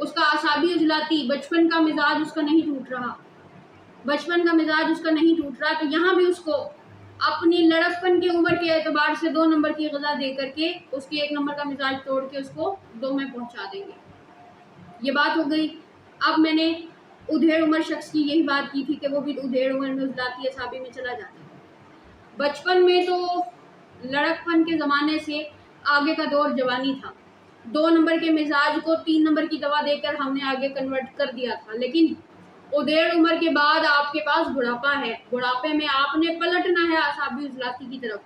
اس کا اعصابی عضلاتی بچپن کا مزاج اس کا نہیں ٹوٹ رہا، بچپن کا مزاج اس کا نہیں ٹوٹ رہا، تو یہاں بھی اس کو اپنی لڑکپن کے عمر کے اعتبار سے 2 نمبر کی غذا دے کر کے اس کی 1 نمبر کا مزاج توڑ کے اس کو 2 میں پہنچا دیں گے۔ یہ بات ہو گئی۔ اب میں نے ادھیڑ عمر شخص کی یہی بات کی تھی کہ وہ بھی ادھیڑ عمر میں عضلاتی اعصابی میں چلا جاتا ہے۔ بچپن میں تو لڑکپن کے زمانے سے آگے کا دور جوانی تھا، 2 نمبر کے مزاج کو 3 نمبر کی دوا دے کر ہم نے آگے کنورٹ کر دیا تھا، لیکن ادھیڑ عمر کے بعد آپ کے پاس بڑھاپا ہے، بڑھاپے میں آپ نے پلٹنا ہے اعصابی عضلاتی کی طرف۔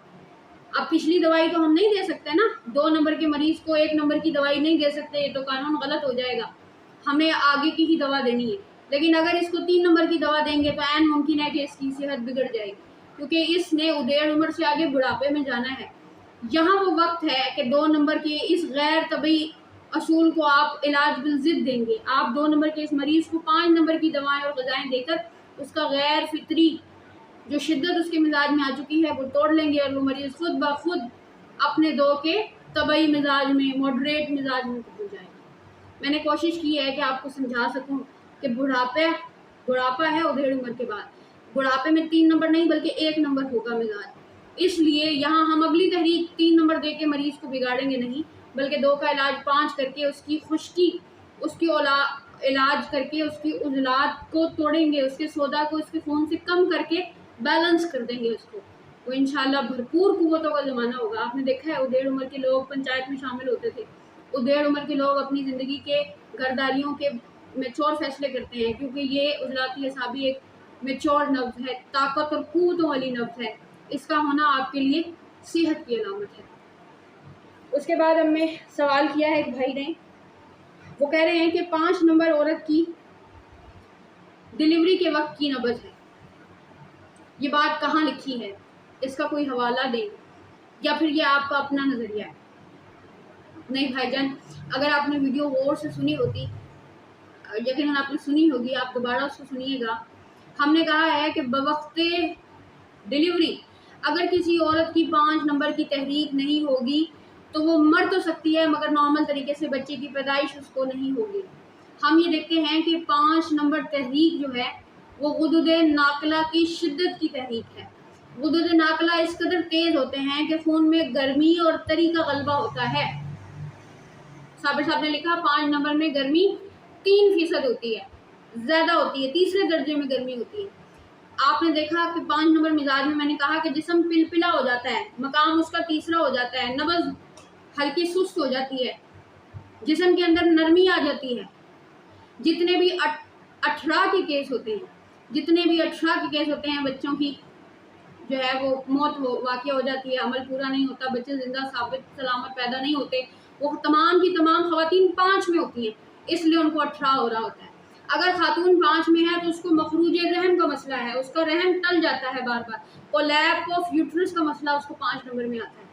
اب پچھلی دوائی تو ہم نہیں دے سکتے نا، 2 نمبر کے مریض کو 1 نمبر کی دوائی نہیں دے سکتے، یہ تو قانون غلط ہو جائے گا، ہمیں آگے کی ہی دوا دینی ہے۔ لیکن اگر اس کو 3 نمبر کی دوا دیں گے تو عین ممکن ہے کہ اس کی صحت بگڑ جائے گی، کیونکہ اس نے ادھیڑ عمر سے آگے بڑھاپے میں جانا ہے۔ یہاں وہ وقت ہے کہ 2 نمبر کے اس غیر طبی اصول کو آپ علاج بالضد دیں گے، آپ 2 نمبر کے اس مریض کو 5 نمبر کی دوائیں اور غذائیں دے کر اس کا غیر فطری جو شدت اس کے مزاج میں آ چکی ہے وہ توڑ لیں گے، اور وہ مریض خود بخود اپنے 2 کے طبعی مزاج میں، ماڈریٹ مزاج میں ہو جائے گا۔ میں نے کوشش کی ہے کہ آپ کو سمجھا سکوں کہ بڑھاپا ہے ادھیڑ عمر کے بعد، بڑھاپے میں 3 نمبر نہیں بلکہ 1 نمبر ہوگا مزاج، اس لیے یہاں ہم اگلی تحریک 3 نمبر دے کے مریض کو بگاڑیں گے نہیں، بلکہ 2 کا علاج 5 کر کے اس کی خشکی، اس کی علاج کر کے اس کی عضلات کو توڑیں گے، اس کے سودا کو اس کے خون سے کم کر کے بیلنس کر دیں گے اس کو، وہ انشاءاللہ بھرپور قوتوں کا زمانہ ہوگا۔ آپ نے دیکھا ہے ادھیڑ عمر کے لوگ پنچایت میں شامل ہوتے تھے، ادھیڑ عمر کے لوگ اپنی زندگی کے گھرداریوں کے میچور فیصلے کرتے ہیں، کیونکہ یہ عضلاتی اعصابی ایک میچور نبض ہے، طاقت اور قوتوں والی نبض ہے، اس کا ہونا آپ کے لیے صحت کی علامت ہے۔ اس کے بعد ہم نے سوال کیا ہے ایک بھائی نے، وہ کہہ رہے ہیں کہ 5 نمبر عورت کی ڈیلیوری کے وقت کی نبض ہے، یہ بات کہاں لکھی ہے، اس کا کوئی حوالہ دیں یا پھر یہ آپ کا اپنا نظریہ ہے؟ نہیں بھائی جان، اگر آپ نے ویڈیو غور سے سنی ہوتی، یقیناً آپ نے سنی ہوگی، آپ دوبارہ اس کو سنیے گا، ہم نے کہا ہے کہ بوقت ڈیلیوری اگر کسی عورت کی 5 نمبر کی تحریک نہیں ہوگی تو وہ مر تو سکتی ہے، مگر نارمل طریقے سے بچے کی پیدائش اس کو نہیں ہوگی۔ ہم یہ دیکھتے ہیں کہ 5 نمبر تحریک جو ہے وہ غدد ناقلہ کی شدت کی تحریک ہے۔ غدد ناقلہ اس قدر تیز ہوتے ہیں کہ خون میں گرمی اور تری کا غلبہ ہوتا ہے۔ صابر صاحب نے لکھا 5 نمبر میں گرمی 3% ہوتی ہے، زیادہ ہوتی ہے، تیسرے درجے میں گرمی ہوتی ہے۔ آپ نے دیکھا کہ 5 نمبر مزاج میں نے کہا کہ جسم پلپلا ہو جاتا ہے، مقام اس کا تیسرا ہو جاتا ہے، نبض ہلکی سست ہو جاتی ہے، جسم کے اندر نرمی آ جاتی ہے۔ جتنے بھی 18 کے کیس ہوتے ہیں بچوں کی جو ہے وہ موت واقع ہو جاتی ہے، عمل پورا نہیں ہوتا، بچے زندہ ثابت سلامت پیدا نہیں ہوتے، وہ تمام کی تمام خواتین 5 میں ہوتی ہیں، اس لیے ان کو 18 ہو رہا ہوتا ہے۔ اگر خاتون 5 میں ہے تو اس کو مخروج رحم کا مسئلہ ہے، اس کا رحم ٹل جاتا ہے بار بار، کولیپ آف یوٹرس کا مسئلہ اس کو 5 نمبر میں آتا ہے۔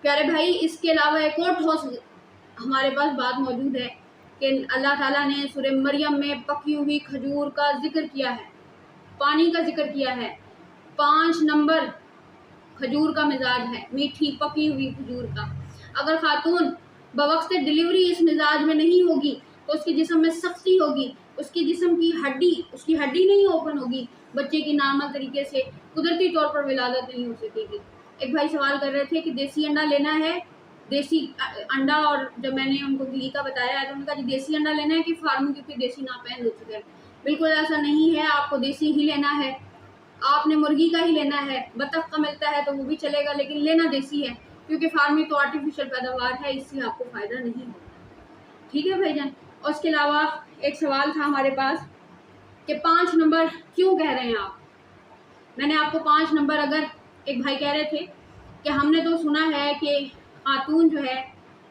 پیارے بھائی، اس کے علاوہ ایک اور ٹھوس ہمارے پاس بات موجود ہے کہ اللہ تعالیٰ نے سورہ مریم میں پکی ہوئی کھجور کا ذکر کیا ہے، پانی کا ذکر کیا ہے۔ 5 نمبر کھجور کا مزاج ہے، میٹھی پکی ہوئی کھجور کا۔ اگر خاتون بوقت ڈیلیوری اس مزاج میں نہیں ہوگی تو اس کے جسم میں سختی ہوگی، اس کی جسم کی ہڈی نہیں اوپن ہوگی، بچے کی نارمل طریقے سے قدرتی طور پر ولادت نہیں ہو سکے گی۔ ایک بھائی سوال کر رہے تھے کہ دیسی انڈا لینا ہے، دیسی انڈا، اور جب میں نے ان کو گھی کا بتایا ہے تو انہوں نے کہا جی دیسی انڈا لینا ہے کہ فارم، کیونکہ دیسی ناپید ہو چکا ہے۔ بالکل ایسا نہیں ہے، آپ کو دیسی ہی لینا ہے، آپ نے مرغی کا ہی لینا ہے، بطخ کا ملتا ہے تو وہ بھی چلے گا، لیکن لینا دیسی ہے، کیونکہ فارمی تو آرٹیفیشل پیداوار ہے، اس سے آپ کو فائدہ نہیں ہوگا۔ ٹھیک ہے بھائی جان۔ اور اس کے علاوہ ایک سوال تھا ہمارے پاس کہ 5 نمبر کیوں کہہ رہے ہیں آپ؟ میں نے آپ کو 5 نمبر، اگر ایک بھائی کہہ رہے تھے کہ ہم نے تو سنا ہے کہ خاتون جو ہے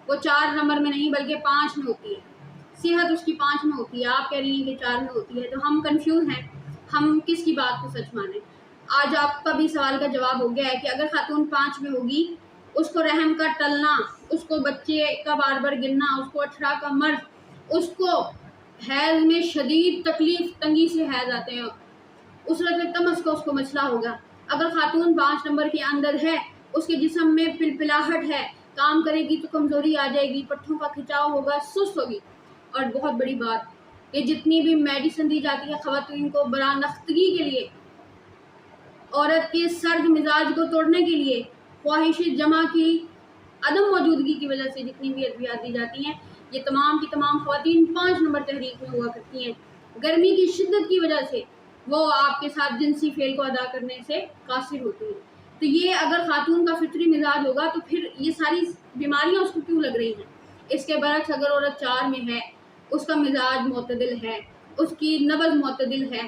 وہ 4 نمبر میں نہیں بلکہ 5 میں ہوتی ہے، صحت اس کی 5 میں ہوتی ہے، آپ کہہ رہی ہیں کہ 4 میں ہوتی ہے، تو ہم کنفیوز ہیں، ہم کس کی بات کو سچ مانیں؟ آج آپ کا بھی سوال کا جواب ہو گیا ہے کہ اگر خاتون 5 میں ہوگی، اس کو رحم کا ٹلنا، اس کو بچے کا بار بار گرنا، اس کو 18 کا مرض، اس کو حیض میں شدید تکلیف تنگی سے حیض آتے ہیں، اسرت تمس کا اس کو مسئلہ ہوگا۔ اگر خاتون 5 نمبر کے اندر ہے، اس کے جسم میں پلپلاہٹ ہے، کام کرے گی تو کمزوری آ جائے گی، پٹھوں کا کھچاؤ ہوگا، سست ہوگی، اور بہت بڑی بات کہ جتنی بھی میڈیسن دی جاتی ہے خواتین کو برانختگی کے لیے، عورت کے سرد مزاج کو توڑنے کے لیے، خواہش جمع کی عدم موجودگی کی وجہ سے جتنی بھی ادویات دی جاتی ہیں، یہ تمام کی تمام خواتین 5 نمبر تحریک میں ہوا کرتی ہیں۔ گرمی کی شدت کی وجہ سے وہ آپ کے ساتھ جنسی فعل کو ادا کرنے سے قاصر ہوتی ہیں۔ تو یہ اگر خاتون کا فطری مزاج ہوگا تو پھر یہ ساری بیماریاں اس کو کیوں لگ رہی ہیں؟ اس کے برعکس اگر عورت 4 میں ہے، اس کا مزاج معتدل ہے، اس کی نبض معتدل ہے۔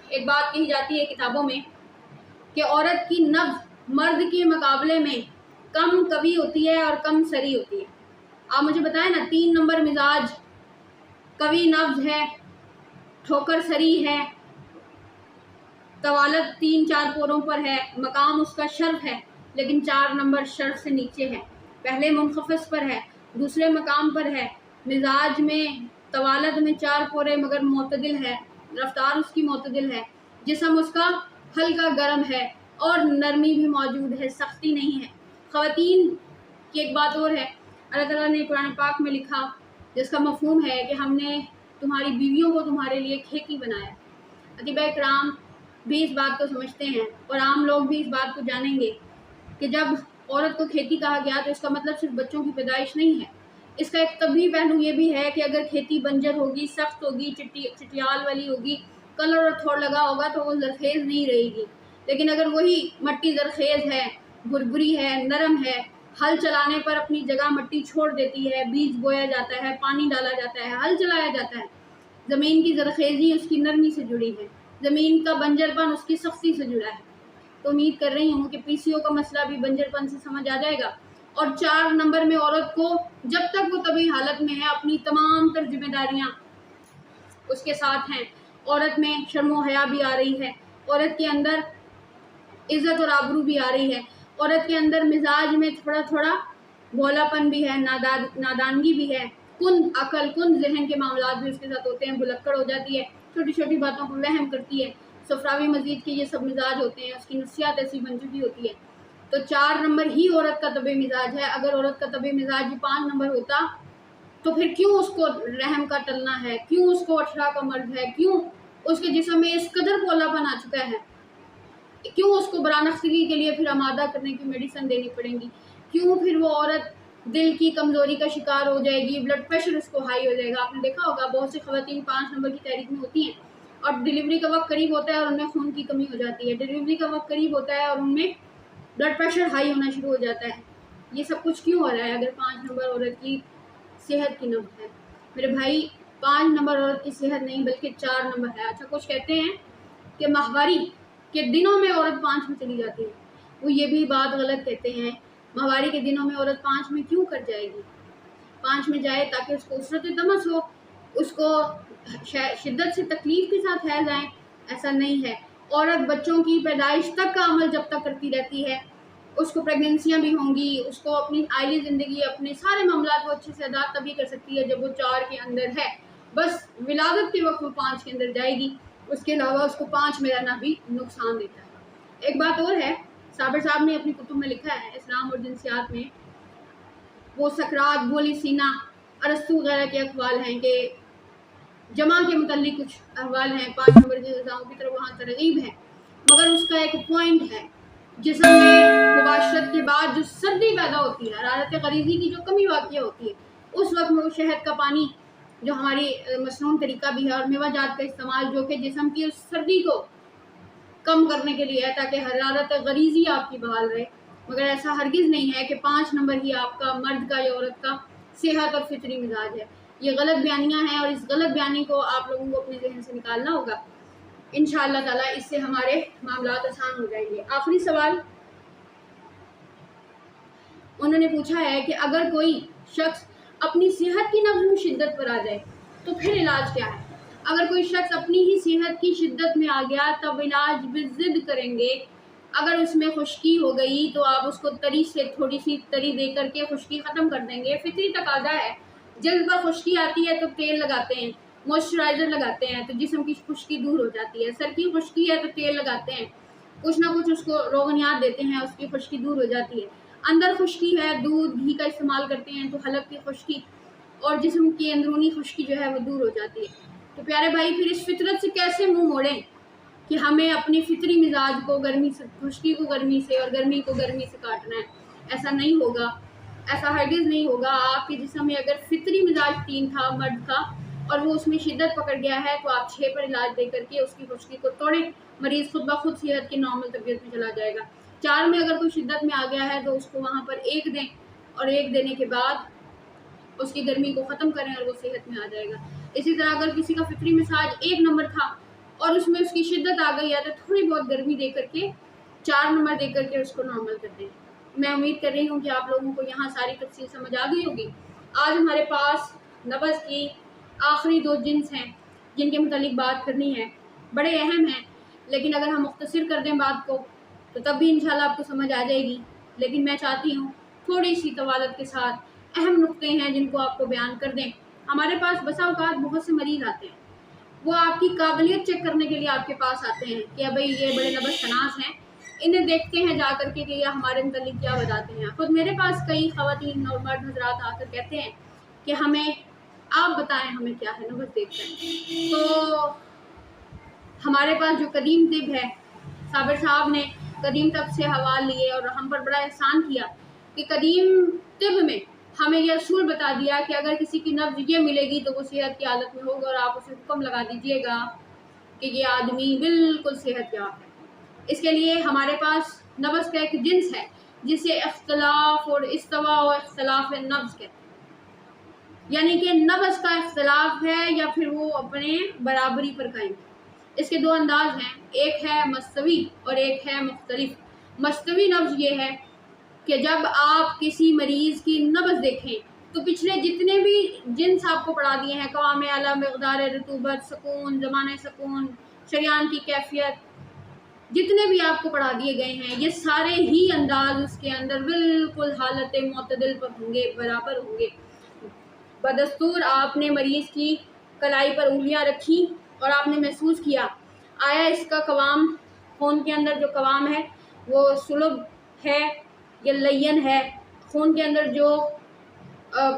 ایک بات کہی جاتی ہے کتابوں میں کہ عورت کی نبض مرد کے مقابلے میں کم قوی ہوتی ہے اور کم سری ہوتی ہے۔ آپ مجھے بتائیں نا، 3 نمبر مزاج، قوی نبض ہے، ٹھوکر سری ہے، طوالت 3-4 پوروں پر ہے، مقام اس کا شرف ہے، لیکن 4 نمبر شرف سے نیچے ہے، پہلے منخفض پر ہے، دوسرے مقام پر ہے، مزاج میں طوالت میں 4 پورے مگر معتدل ہے، رفتار اس کی معتدل ہے، جسم اس کا ہلکا گرم ہے اور نرمی بھی موجود ہے، سختی نہیں ہے۔ خواتین کی ایک بات اور ہے، اللہ تعالیٰ نے قرآن پاک میں لکھا جس کا مفہوم ہے کہ ہم نے تمہاری بیویوں کو تمہارے لیے کھیتی بنایا۔ ادیبہ کرام بھی اس بات کو سمجھتے ہیں اور عام لوگ بھی اس بات کو جانیں گے کہ جب عورت کو کھیتی کہا گیا تو اس کا مطلب صرف بچوں کی پیدائش نہیں ہے، اس کا ایک طبی پہلو یہ بھی ہے کہ اگر کھیتی بنجر ہوگی، سخت ہوگی، چٹیال والی ہوگی، کلر اور تھوڑ لگا ہوگا تو وہ زرخیز نہیں رہے گی، لیکن اگر وہی مٹی زرخیز ہے، بھربھری ہے، نرم ہے، ہل چلانے پر اپنی جگہ مٹی چھوڑ دیتی ہے، بیج بویا جاتا ہے، پانی ڈالا جاتا ہے، ہل چلایا جاتا ہے، زمین کی زرخیزی اس کی نرمی سے جڑی ہے، زمین کا بنجر پن اس کی سختی سے جڑا ہے۔ تو امید کر رہی ہوں کہ پی سی او کا مسئلہ بھی بنجر پن سے سمجھ آ جائے گا، اور 4 نمبر میں عورت کو جب تک وہ طبی حالت میں ہے اپنی تمام تر ذمہ داریاں اس کے ساتھ ہیں۔ عورت میں شرم و حیا بھی آ رہی ہے، عورت کے اندر عزت اور آبرو بھی آ رہی ہے، عورت کے اندر مزاج میں تھوڑا تھوڑا بھولا پن بھی ہے، نادانگی بھی ہے، عقل کن ذہن کے معاملات بھی اس کے ساتھ ہوتے ہیں، بھلکڑ ہو جاتی ہے، چھوٹی چھوٹی باتوں کو وہم کرتی ہے، صفراوی مزید کے یہ سب مزاج ہوتے ہیں، اس کی نفسیات ایسی بن چکی ہوتی ہے۔ تو 4 نمبر ہی عورت کا طبعی مزاج ہے۔ اگر عورت کا طبعی مزاج 5 نمبر ہوتا تو پھر کیوں اس کو رحم کا ٹلنا ہے، کیوں اس کو 18 کا مرض ہے، کیوں اس کے جسم میں اس قدر پولا پن آ چکا ہے، کیوں اس کو برانختگی کے لیے پھر آمادہ کرنے کی میڈیسن دینی پڑیں گی، کیوں پھر وہ عورت دل کی کمزوری کا شکار ہو جائے گی، بلڈ پریشر اس کو ہائی ہو جائے گا۔ آپ نے دیکھا ہوگا بہت سی خواتین 5 نمبر کی تحریک میں ہوتی ہیں اور ڈیلیوری کا وقت قریب ہوتا ہے اور ان میں خون کی کمی ہو جاتی ہے، ڈیلیوری کا وقت قریب ہوتا ہے اور ان میں بلڈ پریشر ہائی ہونا شروع ہو جاتا ہے۔ یہ سب کچھ کیوں ہو رہا ہے؟ اگر 5 نمبر عورت کی صحت کی نبض ہے میرے بھائی، 5 نمبر عورت کی صحت نہیں بلکہ 4 نمبر ہے۔ اچھا، کچھ کہتے ہیں کہ ماہواری کے دنوں میں عورت 5 میں چلی جاتی ہے، وہ یہ بھی بات غلط کہتے ہیں۔ ماہواری کے دنوں میں عورت 5 میں کیوں کر جائے گی؟ 5 میں جائے تاکہ اس کو عسرت دمس ہو، اس کو شدت سے تکلیف کے ساتھ حیض آئیں، ایسا نہیں ہے۔ عورت بچوں کی پیدائش تک کا عمل جب تک کرتی رہتی ہے، اس کو پریگننسیاں بھی ہوں گی، اس کو اپنی آئلی زندگی، اپنے سارے معاملات کو اچھے سے ادا تبھی کر سکتی ہے جب وہ 4 کے اندر ہے۔ بس ولادت کے وقت وہ 5 کے اندر جائے گی، اس کے علاوہ اس کو 5 میں رہنا بھی نقصان دیتا ہے۔ ایک بات اور ہے، صابر صاحب نے اپنی کتب میں لکھا ہے اسلام اور جنسیات میں، وہ سقراط، بولی سینا، ارسطو وغیرہ کے اقوال ہیں کہ جمع کے متعلق کچھ احوال ہیں، 5 نمبر کی غذاؤں کی طرف وہاں ترغیب ہے، مگر اس کا ایک پوائنٹ ہے، جسم میں مباشرت کے بعد جو سردی پیدا ہوتی ہے، حرارت غریزی کی جو کمی واقع ہوتی ہے، اس وقت میں شہد کا پانی جو ہماری مصنون طریقہ بھی ہے اور میوہ جات کا استعمال جو کہ جسم کی اس سردی کو کم کرنے کے لیے ہے تاکہ حرارت غریزی آپ کی بحال رہے، مگر ایسا ہرگز نہیں ہے کہ 5 نمبر ہی آپ کا مرد کا یا عورت کا صحت اور فطری مزاج ہے۔ یہ غلط بیانیاں ہیں اور اس غلط بیانی کو آپ لوگوں کو اپنے ذہن سے نکالنا ہوگا۔ انشاءاللہ تعالیٰ اس سے ہمارے معاملات آسان ہو جائیں گے۔ آخری سوال انہوں نے پوچھا ہے کہ اگر کوئی شخص اپنی صحت کی نبض میں شدت پر آ جائے تو پھر علاج کیا ہے؟ اگر کوئی شخص اپنی ہی صحت کی شدت میں آ گیا تب علاج بضد کریں گے۔ اگر اس میں خشکی ہو گئی تو آپ اس کو تری سے تھوڑی سی تری دے کر کے خشکی ختم کر دیں گے۔ فطری تقاضا ہے، جلد پر خشکی آتی ہے تو تیل لگاتے ہیں، موئسچرائزر لگاتے ہیں تو جسم کی خشکی دور ہو جاتی ہے، سر کی خشکی ہے تو تیل لگاتے ہیں، کچھ نہ کچھ اس کو روغنیات دیتے ہیں، اس کی خشکی دور ہو جاتی ہے۔ اندر خشکی ہے، دودھ گھی کا استعمال کرتے ہیں تو حلق کی خشکی اور جسم کی اندرونی خشکی جو ہے وہ دور ہو جاتی ہے۔ تو پیارے بھائی پھر اس فطرت سے کیسے منہ موڑیں کہ ہمیں اپنی فطری مزاج کو گرمی سے، خشکی کو گرمی سے اور گرمی کو گرمی سے کاٹنا ہے؟ ایسا نہیں ہوگا، ایسا ہرگز نہیں ہوگا۔ آپ کے جسم میں اگر فطری مزاج 3 تھا مرد کا اور وہ اس میں شدت پکڑ گیا ہے تو آپ 6 پر علاج دے کر کے اس کی خشکی کو توڑیں، مریض خود بخود صحت کی نارمل طبیعت میں چلا جائے گا۔ 4 میں اگر کوئی شدت میں آ گیا ہے تو اس کو وہاں پر 1 دیں، اور 1 دینے کے بعد اس کی گرمی کو ختم کریں اور وہ صحت میں آ جائے گا۔ اسی طرح اگر کسی کا فطری مزاج 1 نمبر تھا اور اس میں اس کی شدت آ گئی ہے تو تھوڑی بہت گرمی دے کر کے 4 نمبر دے کر کے اس کو نارمل کر دیں۔ میں امید کر رہی ہوں کہ آپ لوگوں کو یہاں ساری تفصیل سمجھ آ گئی ہوگی۔ آج ہمارے پاس نبض کی آخری 2 جنس ہیں جن کے متعلق بات کرنی ہے، بڑے اہم ہیں، لیکن اگر ہم مختصر کر دیں بات کو تو تب بھی انشاءاللہ آپ کو سمجھ آ جائے گی، لیکن میں چاہتی ہوں تھوڑی سی طوالت کے ساتھ اہم نقطے ہیں جن کو آپ کو بیان کر دیں۔ ہمارے پاس بسا اوقات بہت سے مریض آتے ہیں، وہ آپ کی قابلیت چیک کرنے کے لیے آپ کے پاس آتے ہیں کہ بھئی یہ بڑے نبض شناس ہیں، انہیں دیکھتے ہیں جا کر کے کہ یہ ہمارے متعلق کیا بتاتے ہیں۔ خود میرے پاس کئی خواتین اور مرد حضرات آ کر کہتے ہیں کہ ہمیں آپ بتائیں ہمیں کیا ہے نبض دیکھ کر۔ تو ہمارے پاس جو قدیم طب ہے، صابر صاحب نے قدیم طب سے حوال لیے اور ہم پر بڑا احسان کیا کہ قدیم طب میں ہمیں یہ اصول بتا دیا کہ اگر کسی کی نبض یہ ملے گی تو وہ صحت کی حالت میں ہوگا، اور آپ اسے حکم لگا دیجئے گا کہ یہ آدمی بالکل صحت یاب ہے۔ اس کے لیے ہمارے پاس نبض کا ایک جنس ہے جسے اختلاف اور استوا و اختلاف نبض کہتے ہیں، یعنی کہ نبض کا اختلاف ہے یا پھر وہ اپنے برابری پر قائم ہے۔ اس کے 2 انداز ہیں، ایک ہے مستوی اور ایک ہے مختلف۔ مستوی نبض یہ ہے کہ جب آپ کسی مریض کی نبض دیکھیں تو پچھلے جتنے بھی جنس آپ کو پڑھا دیے ہیں، قوام اعلیٰ، مقدار رطوبت، سکون، زمانہ سکون، شریان کی کیفیت، جتنے بھی آپ کو پڑھا دیے گئے ہیں، یہ سارے ہی انداز اس کے اندر بالکل حالت معتدل پر ہوں گے، برابر ہوں گے۔ بدستور آپ نے مریض کی کلائی پر انگلیاں رکھی اور آپ نے محسوس کیا آیا اس کا قوام، خون کے اندر جو قوام ہے وہ سلب ہے یا لین ہے، خون کے اندر جو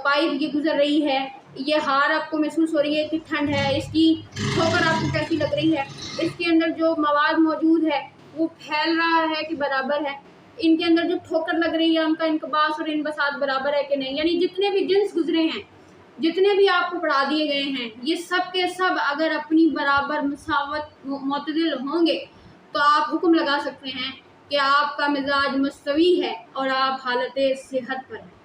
پائپ یہ گزر رہی ہے، یہ ہار آپ کو محسوس ہو رہی ہے کہ ٹھنڈ ہے، اس کی ٹھوکر آپ کو کیسی لگ رہی ہے، اس کے اندر جو مواد موجود ہے وہ پھیل رہا ہے کہ برابر ہے، ان کے اندر جو ٹھوکر لگ رہی ہے ان کا انقباض اور انبساط برابر ہے کہ نہیں، یعنی جتنے بھی جنس گزرے ہیں، جتنے بھی آپ کو پڑھا دیے گئے ہیں، یہ سب کے سب اگر اپنی برابر مساوت معتدل ہوں گے تو آپ حکم لگا سکتے ہیں کہ آپ کا مزاج مستوی ہے اور آپ حالت صحت پر ہیں۔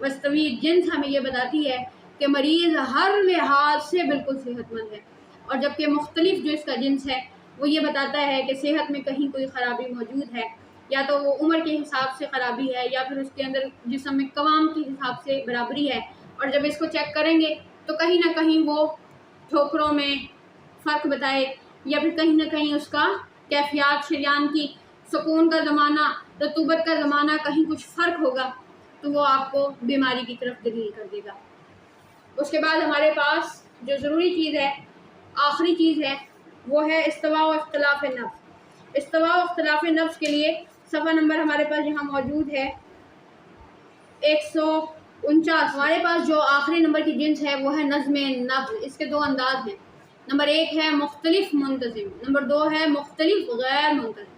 مستوی جنس ہمیں یہ بتاتی ہے کہ مریض ہر لحاظ سے بالکل صحت مند ہے، اور جبکہ مختلف جو اس کا جنس ہے وہ یہ بتاتا ہے کہ صحت میں کہیں کوئی خرابی موجود ہے، یا تو وہ عمر کے حساب سے خرابی ہے یا پھر اس کے اندر جسم میں قوام کے حساب سے برابری ہے، اور جب اس کو چیک کریں گے تو کہیں نہ کہیں وہ ٹھوکروں میں فرق بتائے، یا پھر کہیں نہ کہیں اس کا کیفیات، شریان کی سکون کا زمانہ، رطوبت کا زمانہ کہیں کچھ فرق ہوگا تو وہ آپ کو بیماری کی طرف دلیل کر دے گا۔ اس کے بعد ہمارے پاس جو ضروری چیز ہے، آخری چیز ہے، وہ ہے استوا و اختلاف نبض۔ استوا و اختلاف نبض کے لیے صفحہ نمبر ہمارے پاس یہاں موجود ہے 149۔ ہمارے پاس جو آخری نمبر کی جنس ہے وہ ہے نظم نبض۔ اس کے 2 انداز ہیں، نمبر 1 ہے مختلف منتظم، نمبر 2 ہے مختلف غیر منتظم۔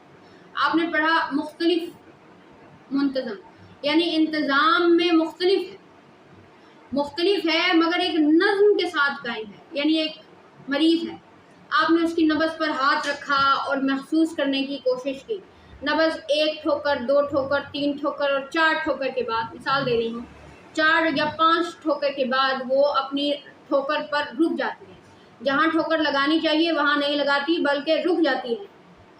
آپ نے پڑھا مختلف منتظم یعنی انتظام میں مختلف ہے مگر ایک نظم کے ساتھ قائم ہے، یعنی ایک مریض ہے، آپ نے اس کی نبض پر ہاتھ رکھا اور محسوس کرنے کی کوشش کی، نبض 1 ٹھوکر، 2 ٹھوکر، 3 ٹھوکر اور 4 ٹھوکر کے بعد، مثال دے رہی ہوں، 4 یا 5 ٹھوکر کے بعد وہ اپنی ٹھوکر پر رک جاتی ہے، جہاں ٹھوکر لگانی چاہیے وہاں نہیں لگاتی بلکہ رک جاتی ہے،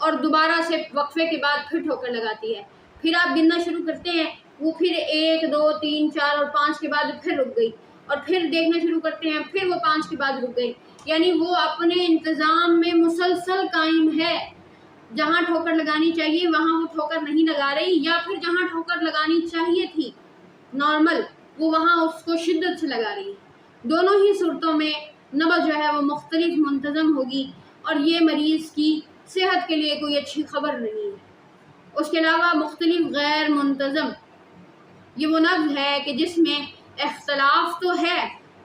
اور دوبارہ سے وقفے کے بعد پھر ٹھوکر لگاتی ہے، پھر آپ گننا شروع کرتے ہیں، وہ پھر 1 2 3 4 اور 5 کے بعد پھر رک گئی، اور پھر دیکھنا شروع کرتے ہیں، پھر وہ 5 کے بعد رک گئی، یعنی وہ اپنے انتظام میں مسلسل قائم ہے، جہاں ٹھوکر لگانی چاہیے وہاں وہ ٹھوکر نہیں لگا رہی، یا پھر جہاں ٹھوکر لگانی چاہیے تھی نارمل وہ وہاں اس کو شدت سے لگا رہی ہے۔ دونوں ہی صورتوں میں نبض جو ہے وہ مختلف منتظم ہوگی، اور یہ مریض کی صحت کے لیے کوئی اچھی خبر نہیں ہے۔ اس کے علاوہ مختلف غیر منتظم، یہ وہ نبض ہے کہ جس میں اختلاف تو ہے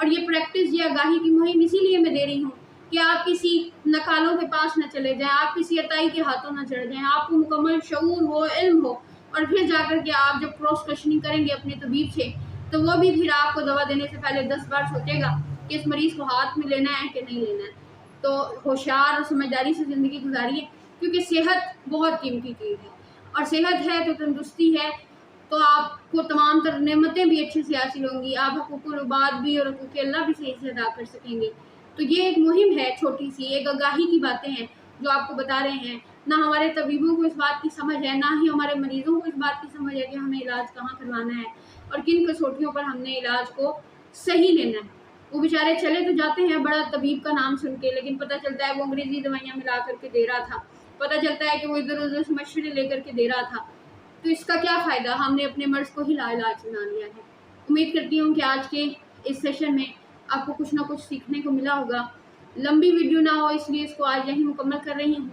اور یہ پریکٹس یہ آگاہی کی مہم اسی لیے میں دے رہی ہوں کہ آپ کسی نکالوں کے پاس نہ چلے جائیں، آپ کسی عطائی کے ہاتھوں نہ چڑھ جائیں، آپ کو مکمل شعور ہو، علم ہو، اور پھر جا کر کے آپ جب کراس کوشچننگ کریں گے اپنے طبیب سے تو وہ بھی پھر آپ کو دوا دینے سے پہلے 10 بار سوچے گا کہ اس مریض کو ہاتھ میں لینا ہے کہ نہیں لینا ہے۔ تو ہوشیار اور سمجھداری سے زندگی گزاریے، کیونکہ صحت بہت قیمتی چیز ہے، اور صحت ہے تو تندرستی ہے، تو آپ کو تمام تر نعمتیں بھی اچھے سے حاصل ہوں گی، آپ حقوق العباد بھی اور حقوق اللہ بھی صحیح سے ادا کر سکیں گے۔ تو یہ ایک مہم ہے، چھوٹی سی ایک آگاہی کی باتیں ہیں جو آپ کو بتا رہے ہیں۔ نہ ہمارے طبیبوں کو اس بات کی سمجھ ہے، نہ ہی ہمارے مریضوں کو اس بات کی سمجھ ہے کہ ہمیں علاج کہاں کروانا ہے اور کن کسوٹیوں پر ہم نے علاج کو صحیح لینا ہے۔ وہ بیچارے چلے تو جاتے ہیں بڑا طبیب کا نام سن کے، لیکن پتہ چلتا ہے وہ انگریزی دوائیاں ملا کر کے دے رہا تھا، پتہ چلتا ہے کہ وہ ادھر ادھر سے مشورے لے کر کے دے رہا تھا، تو اس کا کیا فائدہ؟ ہم نے اپنے مرض کو ہی علاج بنا لیا ہے۔ امید کرتی ہوں کہ آج کے اس سیشن میں آپ کو کچھ نہ کچھ سیکھنے کو ملا ہوگا۔ لمبی ویڈیو نہ ہو اس لیے اس کو آج یہی مکمل کر رہی ہوں۔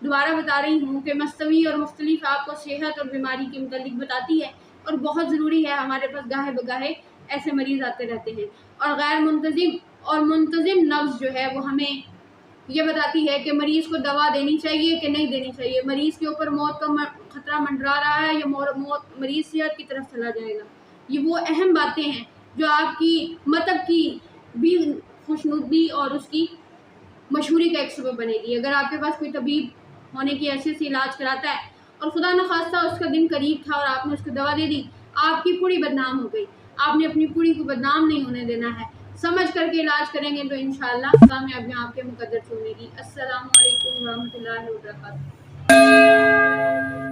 دوبارہ بتا رہی ہوں کہ مستوی اور مختلف آپ کو صحت اور بیماری کے متعلق بتاتی ہے، اور بہت ضروری ہے، ہمارے پاس گاہے بگاہے ایسے مریض آتے رہتے ہیں، اور غیر منتظم اور منتظم نبض جو ہے وہ ہمیں یہ بتاتی ہے کہ مریض کو دوا دینی چاہیے کہ نہیں دینی چاہیے، مریض کے اوپر موت کا خطرہ منڈرا رہا ہے یا مریض صحت کی طرف چلا جائے گا۔ یہ وہ اہم باتیں ہیں جو آپ کی مطلب کی بھی خوشنودی اور اس کی مشہوری کا ایک سبب بنے گی۔ اگر آپ کے پاس کوئی طبیب ہونے کی حیثیت سے علاج کراتا ہے اور خدا نخواستہ اس کا دن قریب تھا اور آپ نے اس کو دوا دے دی، آپ کی پوری بدنام ہو گئی۔ آپ نے اپنی پوری کو بدنام نہیں ہونے دینا ہے، سمجھ کر کے علاج کریں گے تو انشاءاللہ کامیابیاں آپ کے مقدر سے ہونے گی۔ السلام علیکم ورحمۃ اللہ وبرکاتہ۔